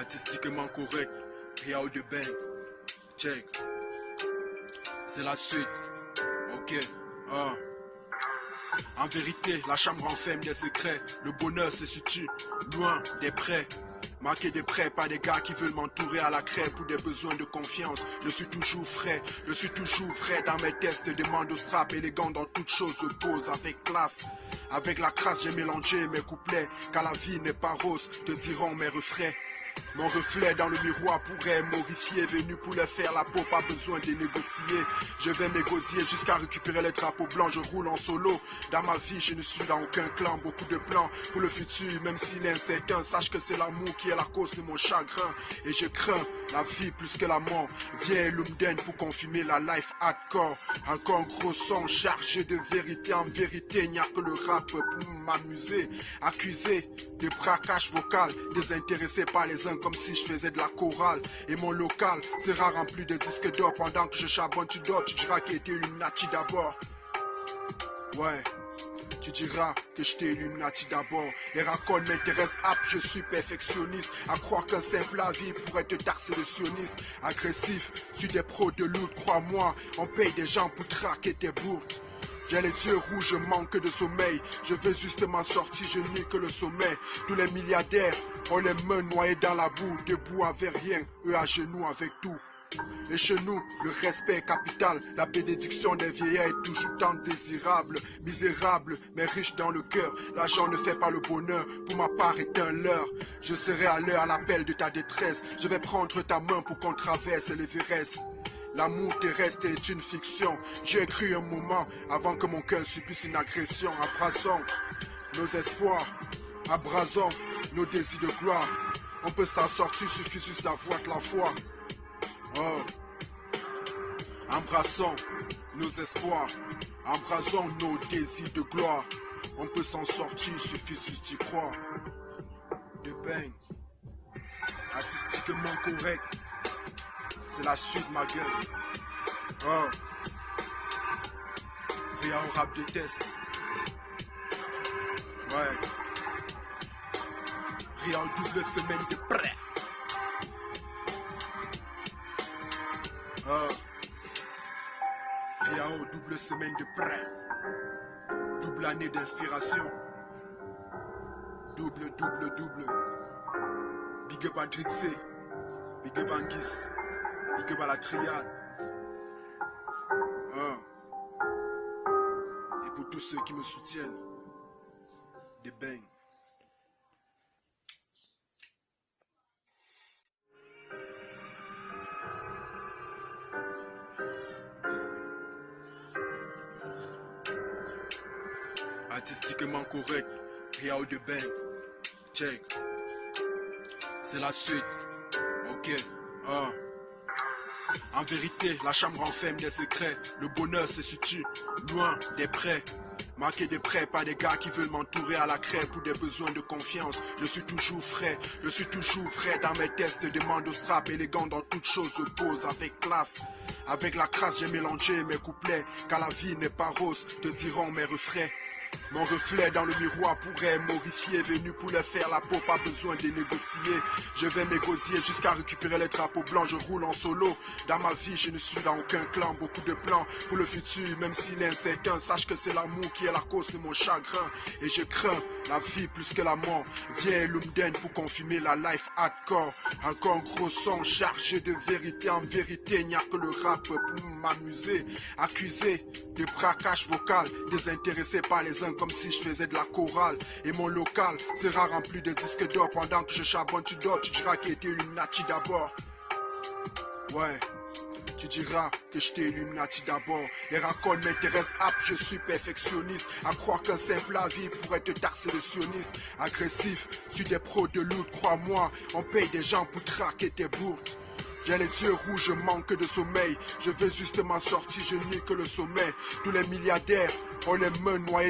Artistiquement correct, Riao de Ben, check. C'est la suite, ok, En vérité, la chambre enferme des secrets. Le bonheur se situe loin des prêts. Marqué des prêts par des gars qui veulent m'entourer à la craie pour des besoins de confiance. Je suis toujours frais, dans mes tests. Demande au strap, élégant dans toutes choses, je pose avec classe. Avec la crasse, j'ai mélangé mes couplets. Car la vie n'est pas rose, te diront mes refrains. Mon reflet dans le miroir pourrait m'horrifier. Venu pour leur faire la peau, pas besoin de négocier. Je vais m'égosier jusqu'à récupérer les drapeaux blancs. Je roule en solo. Dans ma vie, je ne suis dans aucun clan. Beaucoup de plans pour le futur, même s'il est incertain. Sache que c'est l'amour qui est la cause de mon chagrin. Et je crains la vie plus que la mort. Viens Lumden pour confirmer la life hardcore. Encore un gros son chargé de vérité. En vérité, il n'y a que le rap pour m'amuser. Accusé de braquage vocal, désintéressé par les uns comme si je faisais de la chorale. Et mon local sera rempli de disques d'or. Pendant que je charbonne, tu dors, tu diras qu'il était Illuminati d'abord. Ouais, tu diras que j'étais Illuminati d'abord. Les raccords m'intéressent, je suis perfectionniste. À croire qu'un simple avis pourrait te taxer de sioniste. Agressif, suis des pros de loot, crois-moi. On paye des gens pour traquer tes bourdes. J'ai les yeux rouges, je manque de sommeil. Je veux justement sortir, je nie que le sommet. Tous les milliardaires ont les mains noyées dans la boue. Debout avec rien, eux à genoux avec tout. Et chez nous, le respect est capital. La bénédiction des vieillards est toujours tant désirable. Misérable, mais riche dans le cœur. L'argent ne fait pas le bonheur, pour ma part est un leurre. Je serai à l'heure à l'appel de ta détresse. Je vais prendre ta main pour qu'on traverse l'Everest. L'amour terrestre est une fiction. J'ai cru un moment avant que mon cœur subisse une agression. Abrasons nos espoirs, abrasons nos désirs de gloire. On peut s'en sortir, suffit juste d'avoir de la foi. Embrassons nos espoirs, embrassons nos désirs de gloire. On peut s'en sortir, suffit juste d'y croire. De bang, artistiquement correct. C'est la suite, ma gueule. Riao rap de test. Ouais. Riao double semaine de prêt. Riao double semaine de prêt. Double année d'inspiration. Double. Big up à Drixé. Big up à Anguisse. Big up à la triade. Et pour tous ceux qui me soutiennent, des bangs. Artistiquement correct, Riao de Ben, check. C'est la suite, ok, En vérité, la chambre enferme des secrets. Le bonheur se situe loin des prêts. Marqué des prêts par des gars qui veulent m'entourer à la craie pour des besoins de confiance. Je suis toujours frais, dans mes tests. Demande au strap, élégant dans toutes choses, je pose avec classe. Avec la crasse, j'ai mélangé mes couplets. Car la vie n'est pas rose, te diront mes refrains. Mon reflet dans le miroir pourrait m'horrifier. Venu pour leur faire la peau, pas besoin de négocier. Je vais m'égosier jusqu'à récupérer les drapeaux blancs. Je roule en solo. Dans ma vie, je ne suis dans aucun clan. Beaucoup de plans pour le futur, même s'il est incertain. Sache que c'est l'amour qui est la cause de mon chagrin. Et je crains la vie plus que la mort. Viens Lumden pour confirmer la life hardcore. Encore un gros son chargé de vérité. En vérité, il n'y a que le rap pour m'amuser. Accusé de braquage vocal, désintéressé par les uns comme si je faisais de la chorale. Et mon local sera rempli de disques d'or. Pendant que je charbonne, tu dors, tu diras qu'il était Illuminati d'abord. Ouais, tu diras que j'étais Illuminati d'abord. Les raccords m'intéressent, je suis perfectionniste. À croire qu'un simple avis pourrait te taxer de sioniste. Agressif, suis des pros de loot, crois-moi. On paye des gens pour traquer tes bourdes. J'ai les yeux rouges, je manque de sommeil. Je veux justement sortir, je nie que le sommet. Tous les milliardaires ont les mains noyées.